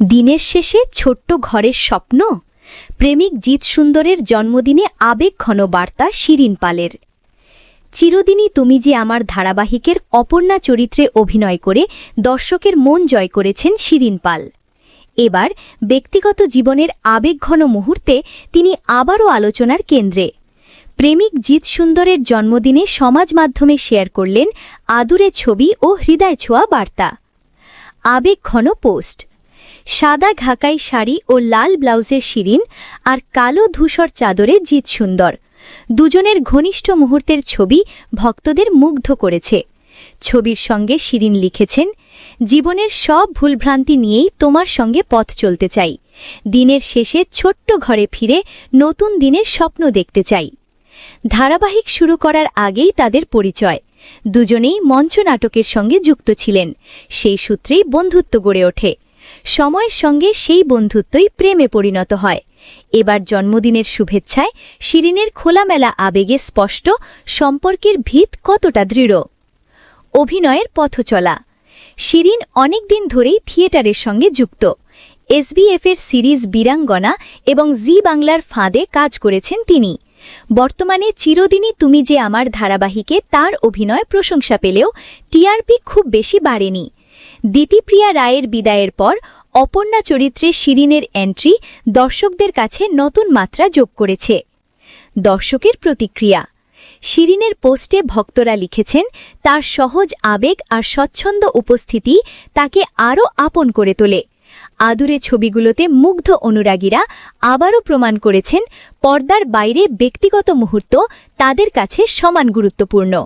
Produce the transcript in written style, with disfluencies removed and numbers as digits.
দিনের শেষে ছোট্ট ঘরের স্বপ্ন। প্রেমিক জিৎ সুন্দরের জন্মদিনে আবেগঘন বার্তা শিরিন পালের। চিরদিনই তুমি যে আমার ধারাবাহিকের অপর্ণা চরিত্রে অভিনয় করে দর্শকের মন জয় করেছেন শিরিন পাল। এবার ব্যক্তিগত জীবনের আবেগঘন মুহূর্তে তিনি আবারও আলোচনার কেন্দ্রে। প্রেমিক জিৎ সুন্দরের জন্মদিনে সমাজ মাধ্যমে শেয়ার করলেন আদুরে ছবি ও হৃদয় ছোঁয়া বার্তা। আবেগঘন পোস্ট। সাদা ঘাকাই শাড়ি ও লাল ব্লাউজের শিরিন আর কালো ধূসর চাদরে জিৎ সুন্দর, দুজনের ঘনিষ্ঠ মুহূর্তের ছবি ভক্তদের মুগ্ধ করেছে। ছবির সঙ্গে শিরিন লিখেছেন, জীবনের সব ভুলভ্রান্তি নিয়েই তোমার সঙ্গে পথ চলতে চাই। দিনের শেষে ছোট্ট ঘরে ফিরে নতুন দিনের স্বপ্ন দেখতে চাই। ধারাবাহিক শুরু করার আগেই তাদের পরিচয়। দুজনেই মঞ্চ নাটকের সঙ্গে যুক্ত ছিলেন। সেই সূত্রেই বন্ধুত্ব গড়ে ওঠে। সময়ের সঙ্গে সেই বন্ধুত্বই প্রেমে পরিণত হয়। এবার জন্মদিনের শুভেচ্ছায় শিরিনের খোলামেলা আবেগে স্পষ্ট সম্পর্কের ভিত কতটা দৃঢ়। অভিনয়ের পথচলা। শিরিন অনেক দিন ধরেই থিয়েটারের সঙ্গে যুক্ত। এসবিএফের সিরিজ বীরাঙ্গনা এবং জি বাংলার ফাঁদে কাজ করেছেন তিনি। বর্তমানে চিরদিনই তুমি যে আমার ধারাবাহিকে তার অভিনয় প্রশংসা পেলেও টিআরপি খুব বেশি বাড়েনি। দিতিপ্রিয়া রায়ের বিদায়ের পর অপর্ণা চরিত্রে শিরিনের এন্ট্রি দর্শকদের কাছে নতুন মাত্রা যোগ করেছে। দর্শকের প্রতিক্রিয়া। শিরিনের পোস্টে ভক্তরা লিখেছেন, তার সহজ আবেগ আর স্বচ্ছন্দ উপস্থিতি তাকে আরও আপন করে তোলে। আদুরে ছবিগুলোতে মুগ্ধ অনুরাগীরা আবারও প্রমাণ করেছেন, পর্দার বাইরে ব্যক্তিগত মুহূর্ত তাদের কাছে সমান গুরুত্বপূর্ণ।